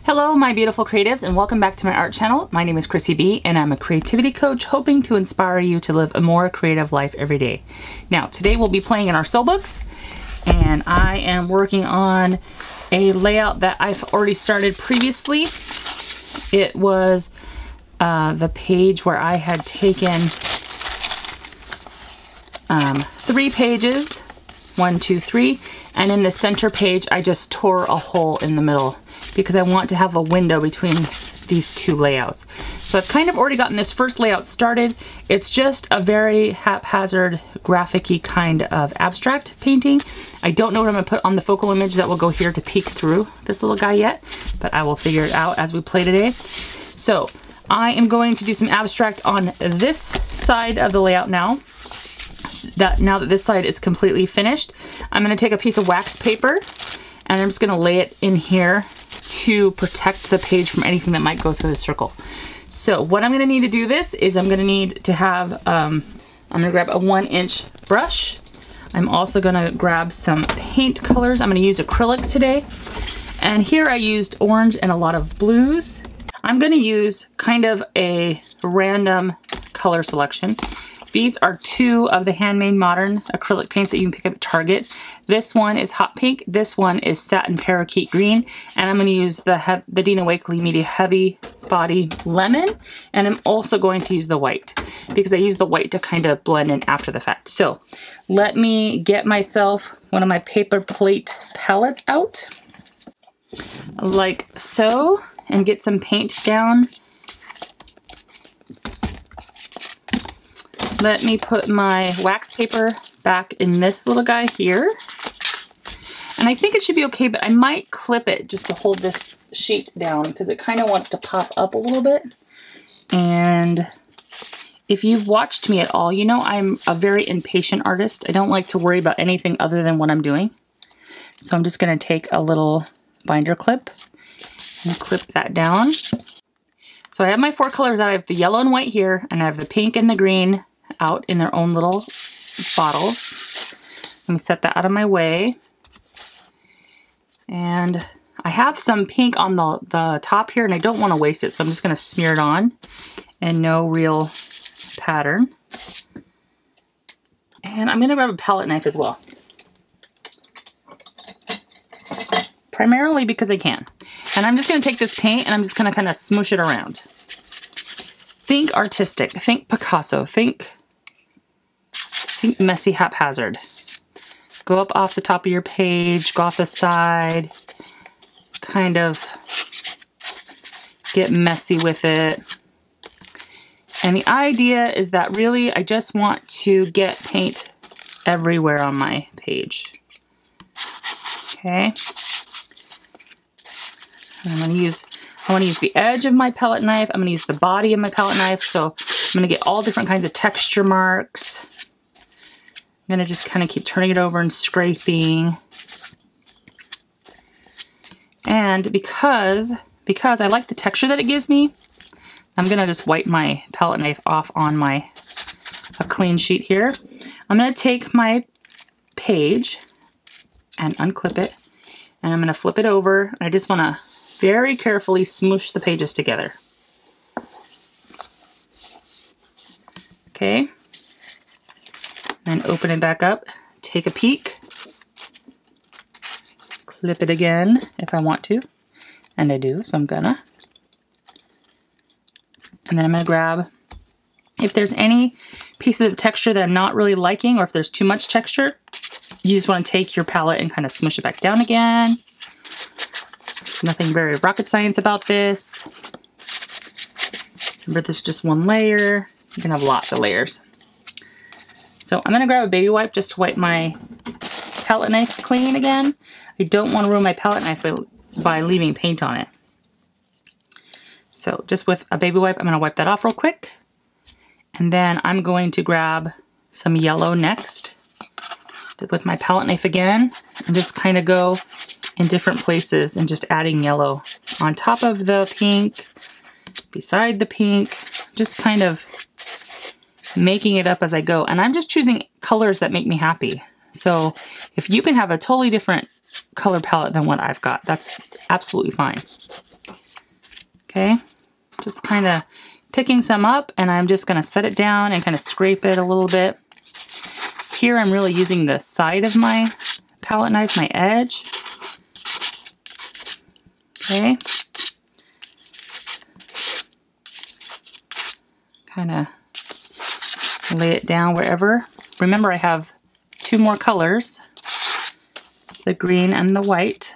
Hello my beautiful creatives and welcome back to my art channel. My name is Chrissie B and I'm a creativity coach hoping to inspire you to live a more creative life every day. Now today we'll be playing in our sew books and I am working on a layout that I've already started previously. It was the page where I had taken 3 pages, 1, 2, 3, and in the center page I just tore a hole in the middle because I want to have a window between these two layouts. So I've kind of already gotten this first layout started. It's just a very haphazard, graphic-y kind of abstract painting. I don't know what I'm gonna put on the focal image that will go here to peek through this little guy yet, but I will figure it out as we play today. So I am going to do some abstract on this side of the layout now. Now that this side is completely finished, I'm gonna take a piece of wax paper and I'm just gonna lay it in here to protect the page from anything that might go through the circle. So what I'm gonna need to do this is I'm gonna need to have, I'm gonna grab a 1-inch brush. I'm also gonna grab some paint colors. I'm gonna use acrylic today. And here I used orange and a lot of blues. I'm gonna use kind of a random color selection. These are 2 of the Handmade Modern acrylic paints that you can pick up at Target. This one is hot pink, this one is satin parakeet green, and I'm going to use the Dina Wakley Media Heavy Body Lemon, and I'm also going to use the white because I use the white to kind of blend in after the fact. So let me get myself one of my paper plate palettes out, like so, and get some paint down. Let me put my wax paper back in this little guy here. And I think it should be okay, but I might clip it just to hold this sheet down because it kind of wants to pop up a little bit. And if you've watched me at all, you know I'm a very impatient artist. I don't like to worry about anything other than what I'm doing. So I'm just going to take a little binder clip and clip that down. So I have my 4 colors out. I have the yellow and white here, and I have the pink and the green out in their own little bottles. Let me set that out of my way. And I have some pink on the top here and I don't want to waste it, so I'm just going to smear it on and no real pattern. And I'm going to grab a palette knife as well. Primarily because I can. And I'm just going to take this paint and I'm just going to kind of smoosh it around. Think artistic, think Picasso, think messy haphazard. Go up off the top of your page, go off the side, kind of get messy with it. And the idea is that really I just want to get paint everywhere on my page. Okay. I want to use the edge of my palette knife. I'm going to use the body of my palette knife. So I'm going to get all different kinds of texture marks. I'm going to just kind of keep turning it over and scraping. And because I like the texture that it gives me, I'm going to just wipe my palette knife off on a clean sheet here. I'm going to take my page and unclip it. And I'm going to flip it over. I just want to very carefully smoosh the pages together. Okay. And open it back up, take a peek, clip it again if I want to, and I do, so I'm gonna. And then I'm gonna grab, if there's any pieces of texture that I'm not really liking, or if there's too much texture, you just wanna take your palette and kind of smush it back down again. There's nothing very rocket science about this. Remember, this is just one layer. You can have lots of layers. So I'm going to grab a baby wipe just to wipe my palette knife clean again. I don't want to ruin my palette knife by leaving paint on it. So just with a baby wipe, I'm going to wipe that off real quick. And then I'm going to grab some yellow next with my palette knife again and just kind of go in different places and just adding yellow on top of the pink, beside the pink, just kind of making it up as I go. And I'm just choosing colors that make me happy. So if you can have a totally different color palette than what I've got, that's absolutely fine. Okay, just kind of picking some up, and I'm just going to set it down and kind of scrape it a little bit. Here I'm really using the side of my palette knife, my edge. Okay. Kind of lay it down wherever. Remember, I have two more colors, the green and the white.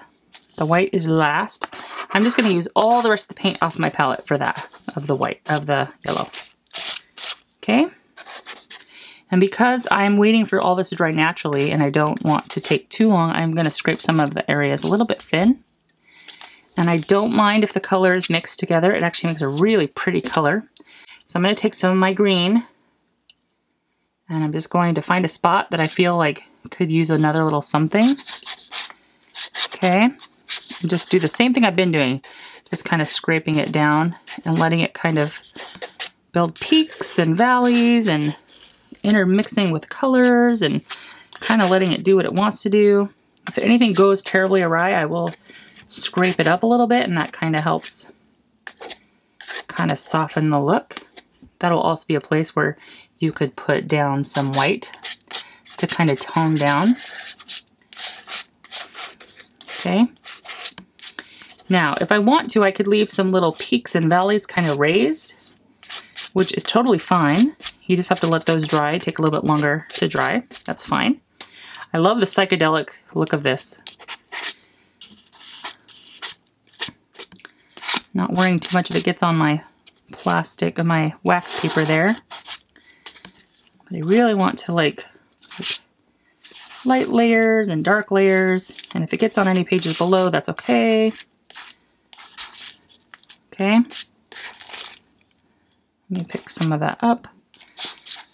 The white is last. I'm just going to use all the rest of the paint off my palette for that, of the white, of the yellow. Okay. And because I'm waiting for all this to dry naturally and I don't want to take too long, I'm going to scrape some of the areas a little bit thin. And I don't mind if the colors mix together. It actually makes a really pretty color. So I'm going to take some of my green and I'm just going to find a spot that I feel like could use another little something. Okay. And just do the same thing I've been doing. Just kind of scraping it down and letting it kind of build peaks and valleys and intermixing with colors and kind of letting it do what it wants to do. If anything goes terribly awry, I will scrape it up a little bit, and that kind of helps kind of soften the look. That'll also be a place where you could put down some white to kind of tone down. Okay. Now, if I want to, I could leave some little peaks and valleys kind of raised, which is totally fine. You just have to let those dry, take a little bit longer to dry. That's fine. I love the psychedelic look of this. Not worrying too much if it gets on my plastic or my wax paper there. But I really want to like light layers and dark layers. And if it gets on any pages below, that's okay. Okay. Let me pick some of that up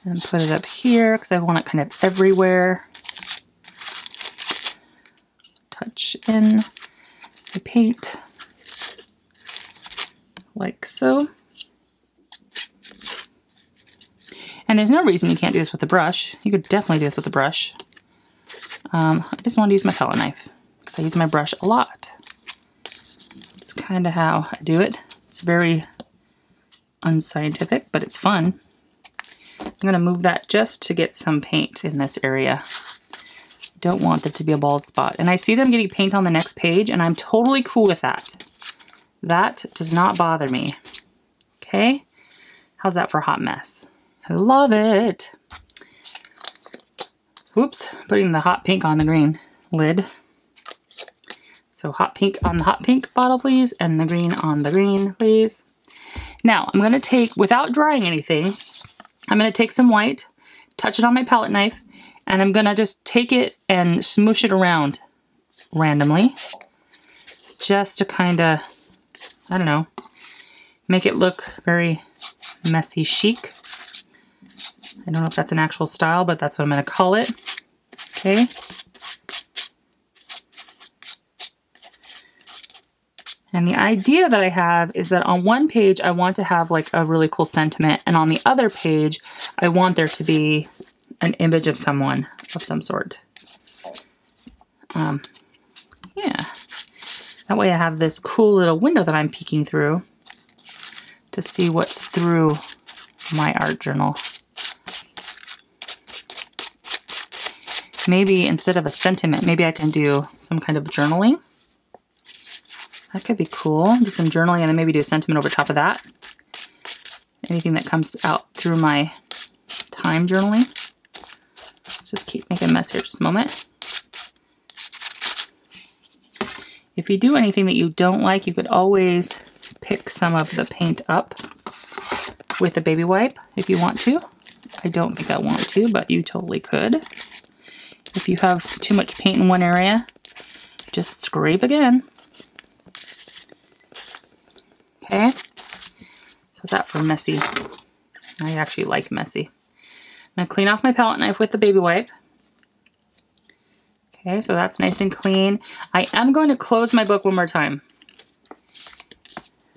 and put it up here because I want it kind of everywhere. Touch in the paint like so. And there's no reason you can't do this with a brush. You could definitely do this with a brush. I just want to use my palette knife because I use my brush a lot. It's kind of how I do it. It's very unscientific, but it's fun. I'm going to move that just to get some paint in this area. Don't want there to be a bald spot. And I see them getting paint on the next page, and I'm totally cool with that. That does not bother me. Okay? How's that for a hot mess? I love it. Oops, putting the hot pink on the green lid. So hot pink on the hot pink bottle, please, and the green on the green, please. Now, I'm going to take, without drying anything, I'm going to take some white, touch it on my palette knife, and I'm going to just take it and smoosh it around randomly. Just to kind of, I don't know, make it look very messy chic. I don't know if that's an actual style, but that's what I'm going to call it. Okay. And the idea that I have is that on one page, I want to have like a really cool sentiment. And on the other page, I want there to be an image of someone of some sort. Yeah. That way I have this cool little window that I'm peeking through to see what's through my art journal. Maybe instead of a sentiment, maybe I can do some kind of journaling. That could be cool. Do some journaling and then maybe do a sentiment over top of that. Anything that comes out through my time journaling. Let's just keep making a mess here just a moment. If you do anything that you don't like, you could always pick some of the paint up with a baby wipe if you want to. I don't think I want to, but you totally could. If you have too much paint in one area, just scrape again. Okay, so is that for messy? I actually like messy. I'm gonna clean off my palette knife with the baby wipe. Okay, so that's nice and clean. I am going to close my book one more time.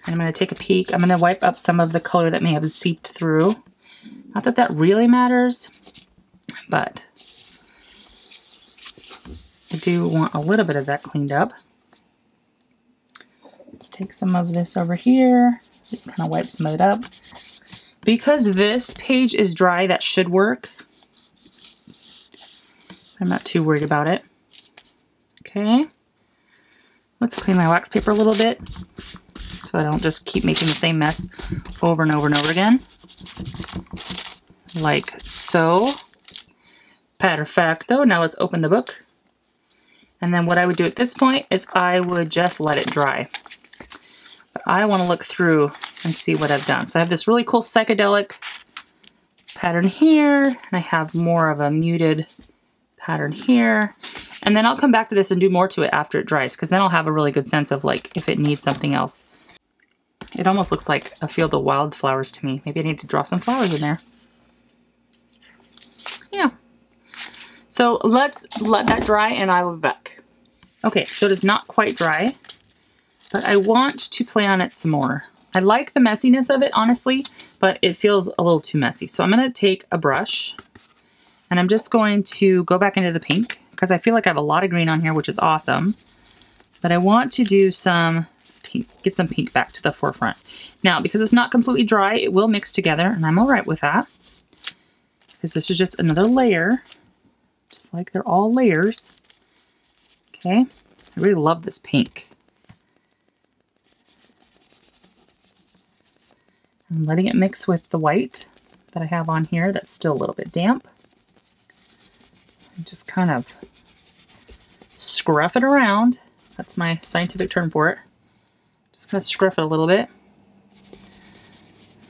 I'm gonna take a peek. I'm gonna wipe up some of the color that may have seeped through. Not that that really matters, but I do want a little bit of that cleaned up. It's take some of this over here, just kind of wipe some of it up. Because this page is dry, that should work. I'm not too worried about it. Okay. Let's clean my wax paper a little bit so I don't just keep making the same mess over and over and over again. Like so. Perfecto. Now let's open the book. And then what I would do at this point is I would just let it dry. But I want to look through and see what I've done. So I have this really cool psychedelic pattern here, and I have more of a muted pattern here. And then I'll come back to this and do more to it after it dries, because then I'll have a really good sense of like if it needs something else. It almost looks like a field of wildflowers to me. Maybe I need to draw some flowers in there. Yeah. So let's let that dry and I will be back. Okay, so it is not quite dry, but I want to play on it some more. I like the messiness of it, honestly, but it feels a little too messy. So I'm gonna take a brush and I'm just going to go back into the pink because I feel like I have a lot of green on here, which is awesome. But I want to do some pink, get some pink back to the forefront. Now, because it's not completely dry, it will mix together, and I'm all right with that. Because this is just another layer, just like they're all layers. Okay, I really love this pink. I'm letting it mix with the white that I have on here that's still a little bit damp. And just kind of scruff it around. That's my scientific term for it. Just kind of scruff it a little bit.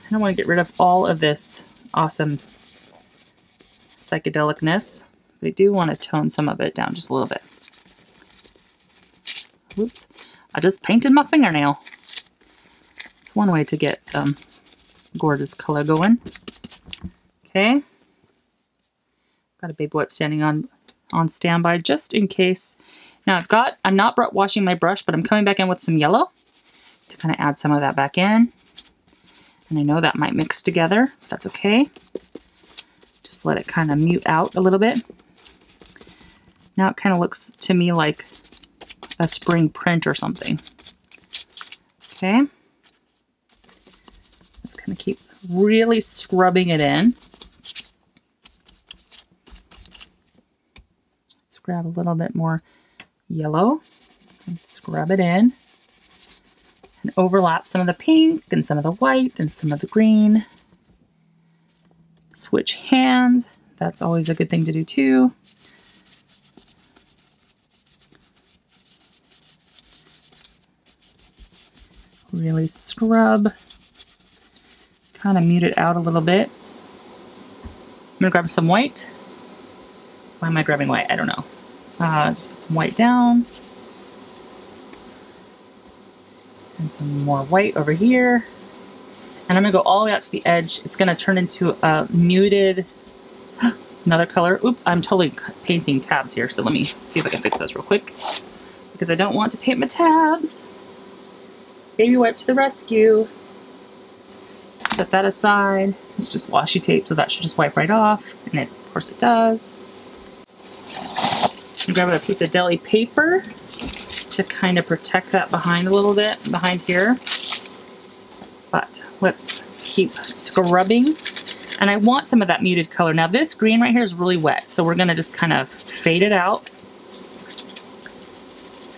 And I want to get rid of all of this awesome psychedelicness. But I do want to tone some of it down just a little bit. Whoops. I just painted my fingernail. It's one way to get some gorgeous color going. Okay. Got a baby wipe standing on standby just in case. Now I'm not washing my brush, but I'm coming back in with some yellow to kind of add some of that back in. And I know that might mix together. That's okay. Just let it kind of mute out a little bit. Now it kind of looks to me like a spring print or something. Okay. Let's kind of keep really scrubbing it in. Let's grab a little bit more yellow and scrub it in and overlap some of the pink and some of the white and some of the green. Switch hands. That's always a good thing to do too. Really scrub. Kind of mute it out a little bit. I'm gonna grab some white. Why am I grabbing white? I don't know. Just put some white down. And some more white over here. And I'm gonna go all the way out to the edge. It's gonna turn into a muted, another color. Oops, I'm totally painting tabs here. So let me see if I can fix this real quick, because I don't want to paint my tabs. Baby wipe to the rescue. Set that aside. It's just washi tape, so that should just wipe right off. And of course it does. And grab a piece of deli paper to kind of protect that behind a little bit, behind here. But let's keep scrubbing. And I want some of that muted color. Now this green right here is really wet, so we're gonna just kind of fade it out.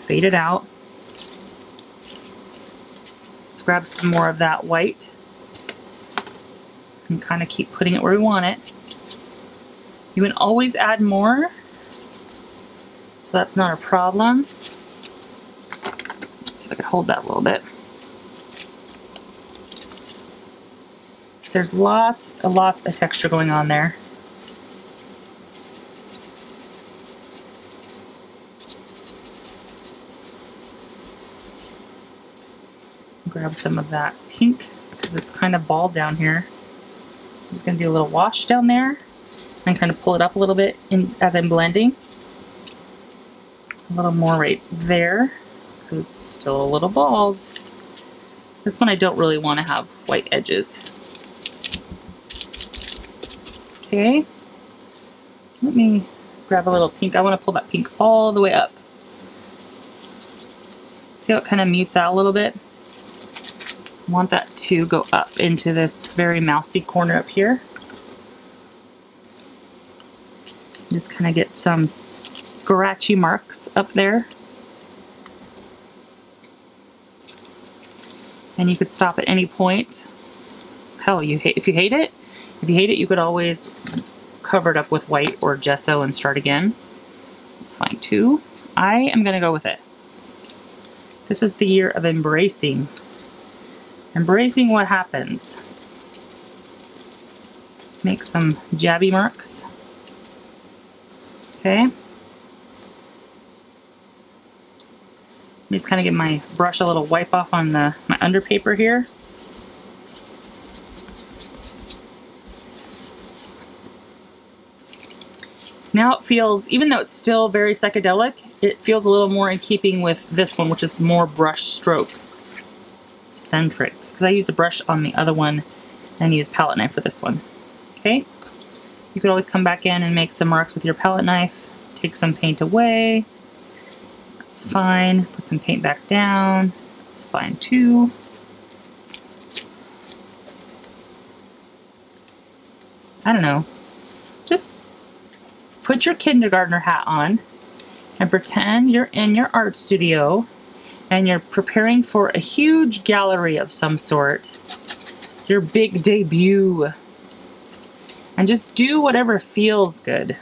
Fade it out. Let's grab some more of that white and kind of keep putting it where we want it. You can always add more, so that's not a problem. Let's see if I can hold that a little bit. There's lots of texture going on there. Grab some of that pink because it's kind of bald down here. So I'm just going to do a little wash down there and kind of pull it up a little bit as I'm blending. A little more right there because it's still a little bald. This one I don't really want to have white edges. Okay, let me grab a little pink. I want to pull that pink all the way up. See how it kind of mutes out a little bit? I want that to go up into this very mousy corner up here. Just kind of get some scratchy marks up there. And you could stop at any point. Hell, if you hate it, you could always cover it up with white or gesso and start again. It's fine too. I am gonna go with it. This is the year of embracing. Embracing what happens. Make some jabby marks. Okay. Just kind of give my brush a little wipe off on my under paper here. Now it feels, even though it's still very psychedelic, it feels a little more in keeping with this one, which is more brush stroke centric. Because I used a brush on the other one and used palette knife for this one. Okay. You could always come back in and make some marks with your palette knife. Take some paint away. That's fine. Put some paint back down. That's fine too. I don't know. Just put your kindergartner hat on and pretend you're in your art studio and you're preparing for a huge gallery of some sort. Your big debut. And just do whatever feels good.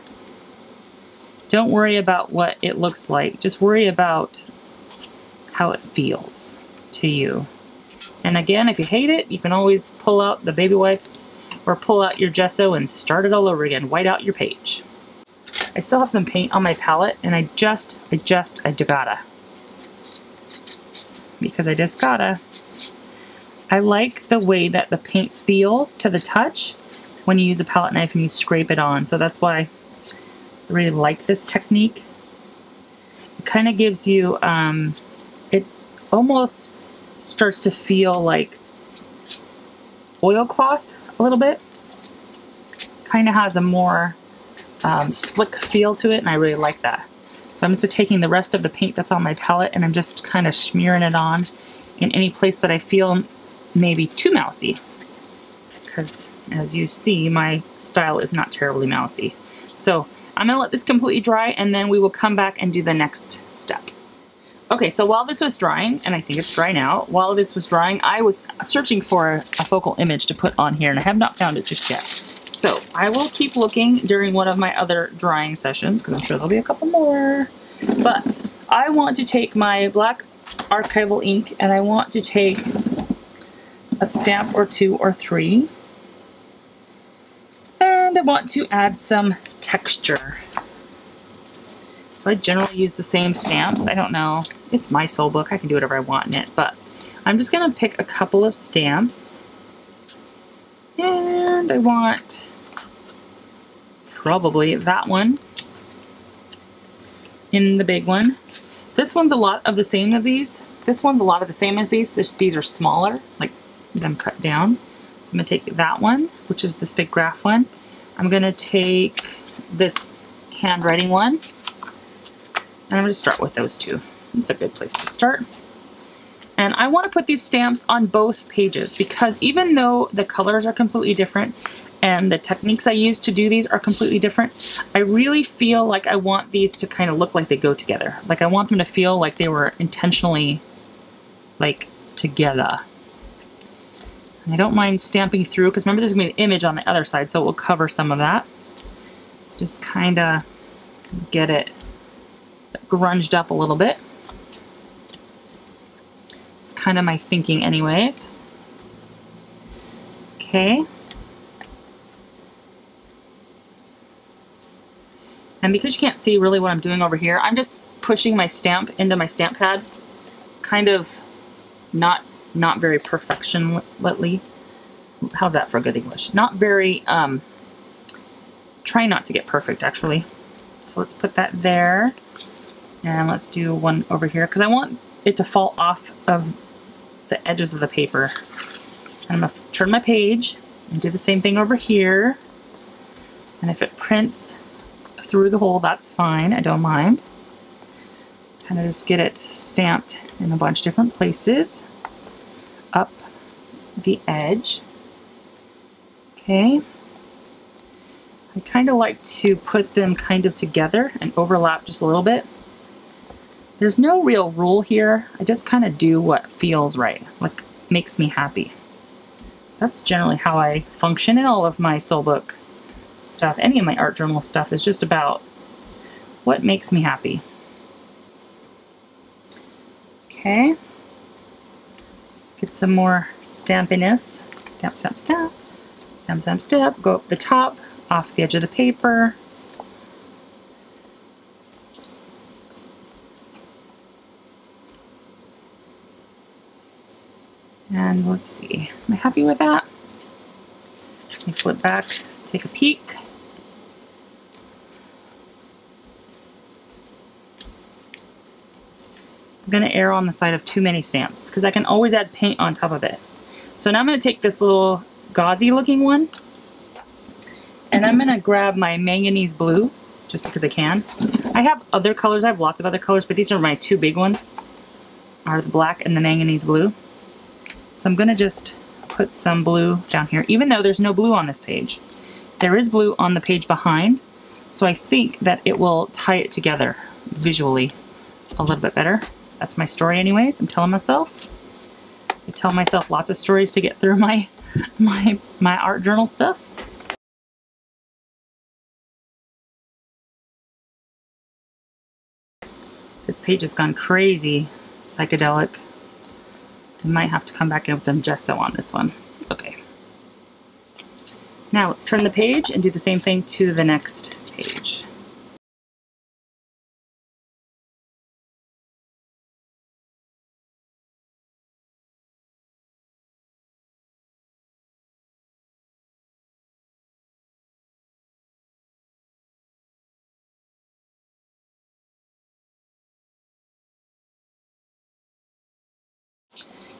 Don't worry about what it looks like. Just worry about how it feels to you. And again, if you hate it, you can always pull out the baby wipes or pull out your gesso and start it all over again. White out your page. I still have some paint on my palette and I just gotta. Because I just gotta. I like the way that the paint feels to the touch when you use a palette knife and you scrape it on. So that's why I really like this technique. It kind of gives you, it almost starts to feel like oilcloth a little bit. Kind of has a more slick feel to it, and I really like that. So I'm just taking the rest of the paint that's on my palette and I'm just kind of smearing it on in any place that I feel maybe too mousy. Because as you see, my style is not terribly mousy. So I'm gonna let this completely dry and then we will come back and do the next step. Okay, so while this was drying, and I think it's dry now, while this was drying, I was searching for a focal image to put on here and I have not found it just yet. So I will keep looking during one of my other drying sessions because I'm sure there'll be a couple more. But I want to take my black archival ink and I want to take a stamp or two or three. And I want to add some texture. So I generally use the same stamps. I don't know. It's my soul book. I can do whatever I want in it. But I'm just going to pick a couple of stamps. And I want probably that one in the big one. This one's a lot of the same of these. This one's a lot of the same as these. These are smaller, like them cut down. So I'm going to take that one, which is this big graph one. I'm going to take this handwriting one. And I'm going to start with those two. It's a good place to start. And I want to put these stamps on both pages because even though the colors are completely different and the techniques I use to do these are completely different, I really feel like I want these to kind of look like they go together. Like I want them to feel like they were intentionally like together. And I don't mind stamping through because remember there's going to be an image on the other side, so it will cover some of that. Just kind of get it grunged up a little bit. It's kind of my thinking anyways. Okay. And because you can't see really what I'm doing over here, I'm just pushing my stamp into my stamp pad. Kind of not very perfectionately. How's that for good English? Not very, trying not to get perfect actually. So let's put that there. And let's do one over here because I want it to fall off of the edges of the paper. And I'm going to turn my page and do the same thing over here. And if it prints through the hole, that's fine. I don't mind. Kind of just get it stamped in a bunch of different places. Up the edge. Okay. I kind of like to put them kind of together and overlap just a little bit. There's no real rule here. I just kind of do what feels right, like makes me happy. That's generally how I function in all of my soul book stuff. Any of my art journal stuff is just about what makes me happy. Okay. Get some more stampiness. Stamp, stamp, stamp. Stamp, stamp, stamp. Go up the top, off the edge of the paper. And let's see, am I happy with that? Let me flip back, take a peek. I'm going to err on the side of too many stamps because I can always add paint on top of it. So now I'm going to take this little gauzy looking one and I'm going to grab my manganese blue just because I can. I have other colors, I have lots of other colors, but these are my two big ones, are the black and the manganese blue. So I'm going to just put some blue down here, even though there's no blue on this page. There is blue on the page behind, so I think that it will tie it together visually a little bit better. That's my story anyways, I'm telling myself. I tell myself lots of stories to get through my art journal stuff. This page has gone crazy psychedelic. I might have to come back in with them gesso on this one. It's okay. Now let's turn the page and do the same thing to the next page.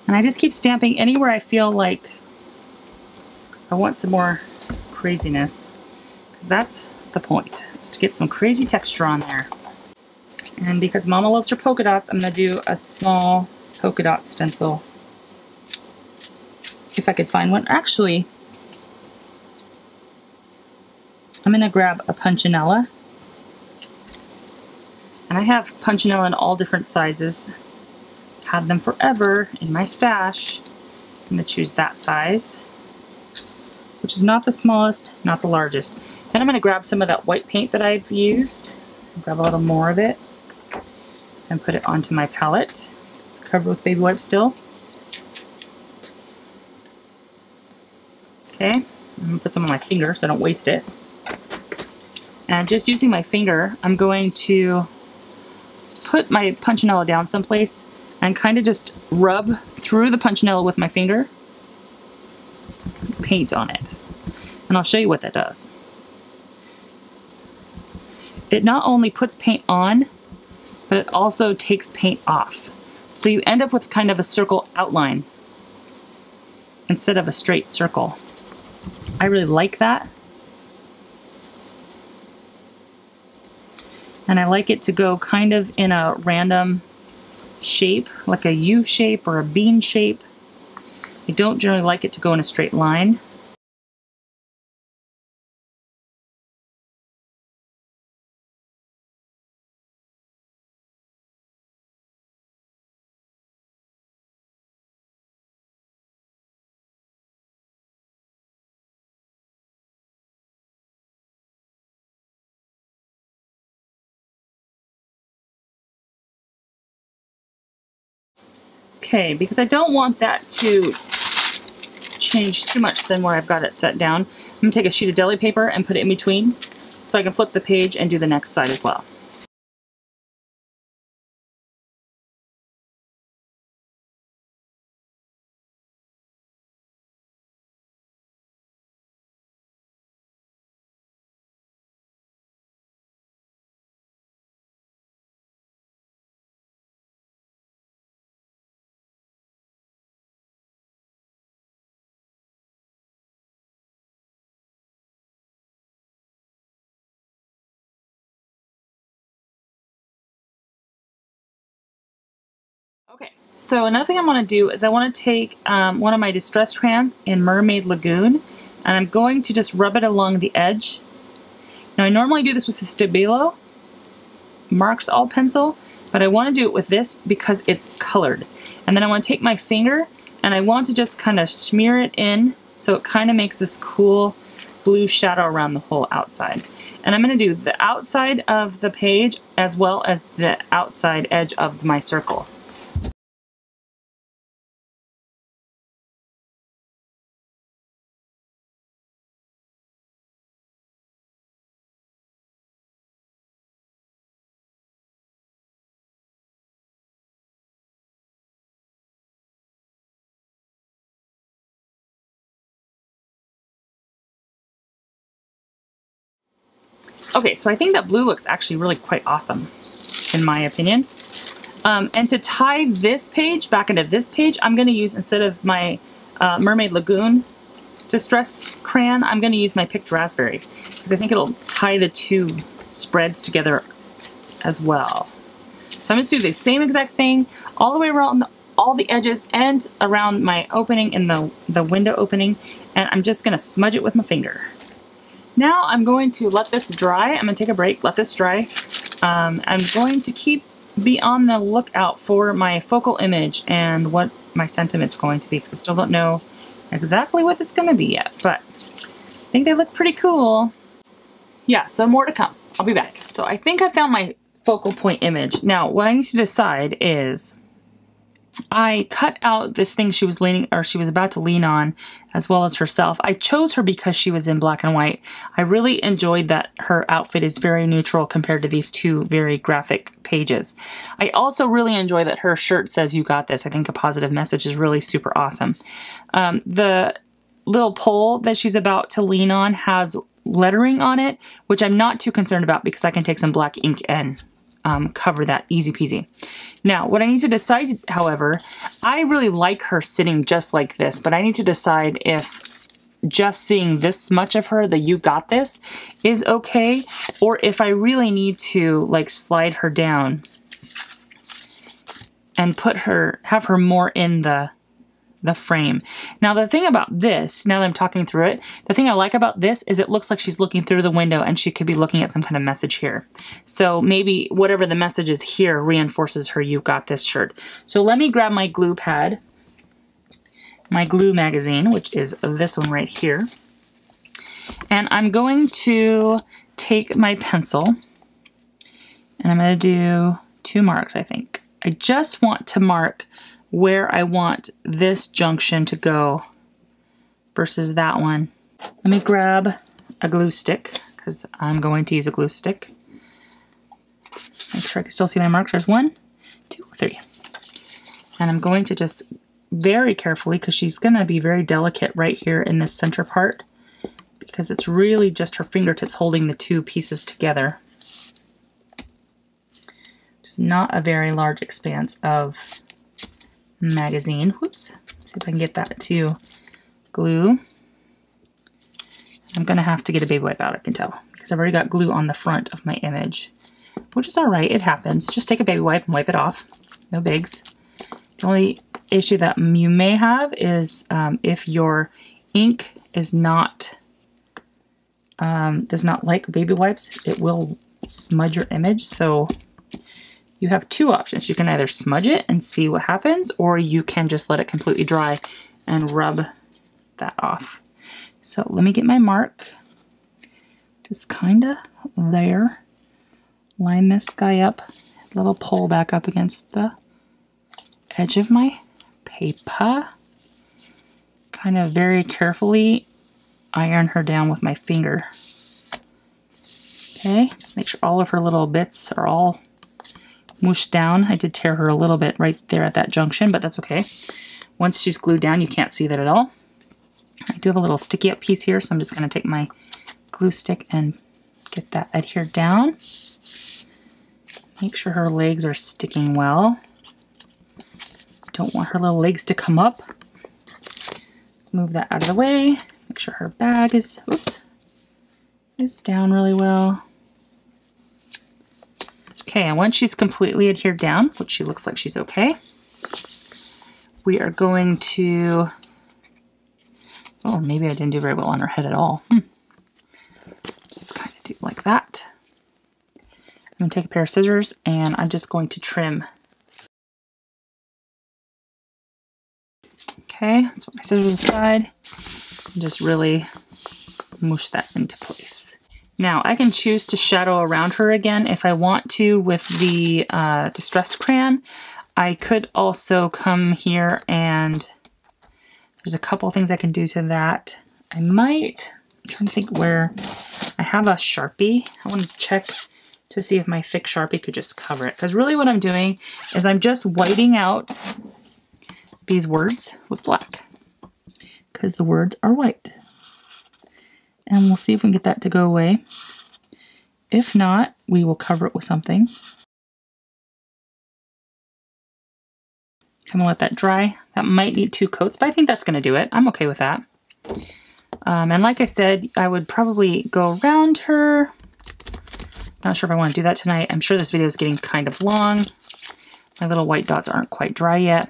And I just keep stamping anywhere I feel like I want some more craziness, because that's the point, is to get some crazy texture on there. And because Mama loves her polka dots, I'm going to do a small polka dot stencil. If I could find one. Actually, I'm going to grab a punchinella. And I have punchinella in all different sizes. Had them forever in my stash. I'm going to choose that size, which is not the smallest, not the largest. Then I'm going to grab some of that white paint that I've used, grab a little more of it, and put it onto my palette. It's covered with baby wipes still. Okay, I'm going to put some on my finger so I don't waste it. And just using my finger, I'm going to put my punchinella down someplace and kind of just rub through the punchinella with my finger, paint on it. And I'll show you what that does. It not only puts paint on, but it also takes paint off. So you end up with kind of a circle outline instead of a straight circle. I really like that. And I like it to go kind of in a random shape, like a U shape or a bean shape. I don't generally like it to go in a straight line. Okay, because I don't want that to change too much than where I've got it set down, I'm going to take a sheet of deli paper and put it in between so I can flip the page and do the next side as well. So another thing I want to do is I want to take one of my distress crayons in Mermaid Lagoon, and I'm going to just rub it along the edge. Now I normally do this with the Stabilo Marks All pencil, but I want to do it with this because it's colored. And then I want to take my finger and I want to just kind of smear it in so it kind of makes this cool blue shadow around the whole outside. And I'm going to do the outside of the page as well as the outside edge of my circle. Okay, so I think that blue looks actually really quite awesome, in my opinion. And to tie this page back into this page, I'm going to use, instead of my Mermaid Lagoon Distress crayon, I'm going to use my Picked Raspberry, because I think it'll tie the two spreads together as well. So I'm going to do the same exact thing all the way around all the edges and around my opening in the window opening, and I'm just going to smudge it with my finger. Now I'm going to let this dry. I'm going to take a break, let this dry. I'm going to be on the lookout for my focal image and what my sentiment's going to be, because I still don't know exactly what it's going to be yet, but I think they look pretty cool. Yeah, so more to come. I'll be back. So I think I found my focal point image. Now what I need to decide is, I cut out this thing she was about to lean on, as well as herself. I chose her because she was in black and white. I really enjoyed that her outfit is very neutral compared to these two very graphic pages. I also really enjoy that her shirt says "You got this." I think a positive message is really super awesome. The little pole that she's about to lean on has lettering on it, which I'm not too concerned about because I can take some black ink and cover that easy peasy. Now, what I need to decide, however, I really like her sitting just like this, but I need to decide if just seeing this much of her, the "You got this," is okay, or if I really need to like slide her down and have her more in the frame. Now the thing about this, now that I'm talking through it, the thing I like about this is it looks like she's looking through the window and she could be looking at some kind of message here. So maybe whatever the message is here reinforces her "You got this" shirt. So let me grab my glue pad, my glue magazine, which is this one right here. And I'm going to take my pencil and I'm going to do 2 marks, I think. I just want to mark where I want this junction to go versus that one. Let me grab a glue stick, because I'm going to use a glue stick. Make sure I can still see my marks. There's 1, 2, 3. And I'm going to just very carefully, because she's going to be very delicate right here in this center part, because it's really just her fingertips holding the two pieces together. Just not a very large expanse of magazine. Whoops. See if I can get that to glue. I'm gonna have to get a baby wipe out, I can tell, because I've already got glue on the front of my image, which is all right. It happens. Just take a baby wipe and wipe it off. No bigs. The only issue that you may have is if your ink is not does not like baby wipes, it will smudge your image. So you have 2 options. You can either smudge it and see what happens, or you can just let it completely dry and rub that off. So let me get my mark, just kind of there. Line this guy up, little pull back up against the edge of my paper. Kind of very carefully iron her down with my finger. Okay, just make sure all of her little bits are all mooshed down. I did tear her a little bit right there at that junction, but that's okay. Once she's glued down, you can't see that at all. I do have a little sticky up piece here, so I'm just going to take my glue stick and get that adhered down. Make sure her legs are sticking well. Don't want her little legs to come up. Let's move that out of the way. Make sure her bag is, oops, is down really well. Okay, and once she's completely adhered down, which she looks like she's okay, we are going to, oh, maybe I didn't do very well on her head at all. Just kind of do it like that. I'm going to take a pair of scissors and I'm just going to trim. Okay, let's put my scissors aside and just really mush that into place. Now I can choose to shadow around her again if I want to with the Distress Crayon. I could also come here and there's a couple things I can do to that. I'm trying to think where I have a Sharpie. I want to check to see if my thick Sharpie could just cover it. Because really what I'm doing is I'm just whiting out these words with black. Because the words are white. And we'll see if we can get that to go away. If not, we will cover it with something. I'm gonna let that dry. That might need 2 coats, but I think that's gonna do it. I'm okay with that. And like I said, I would probably go around her. Not sure if I want to do that tonight. I'm sure this video is getting kind of long. My little white dots aren't quite dry yet.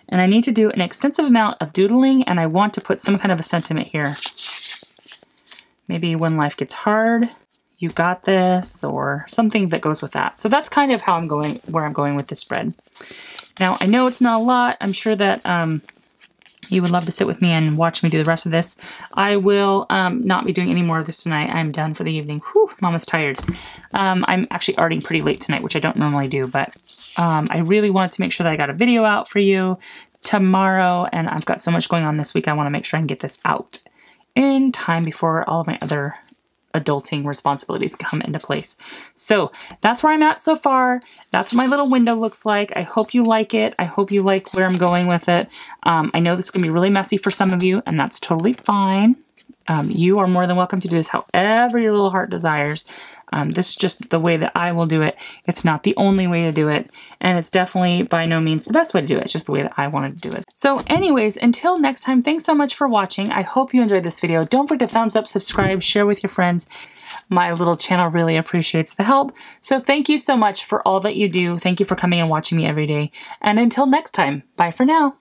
And I need to do an extensive amount of doodling, and I want to put some kind of a sentiment here. Maybe when life gets hard, you got this, or something that goes with that. So that's kind of how I'm going, where I'm going with this spread. Now, I know it's not a lot. I'm sure that you would love to sit with me and watch me do the rest of this. I will not be doing any more of this tonight. I'm done for the evening. Whew, Mama's tired. I'm actually arting pretty late tonight, which I don't normally do, but I really wanted to make sure that I got a video out for you tomorrow, and I've got so much going on this week. I want to make sure I can get this out in time before all of my other adulting responsibilities come into place. So that's where I'm at so far. That's what my little window looks like. I hope you like it. I hope you like where I'm going with it. I know this is gonna be really messy for some of you, and that's totally fine. You are more than welcome to do this however your little heart desires. This is just the way that I will do it. It's not the only way to do it, and it's definitely by no means the best way to do it. It's just the way that I wanted to do it. So anyways, until next time, thanks so much for watching. I hope you enjoyed this video. Don't forget to thumbs up, subscribe, share with your friends. My little channel really appreciates the help. So thank you so much for all that you do. Thank you for coming and watching me every day. And until next time, bye for now.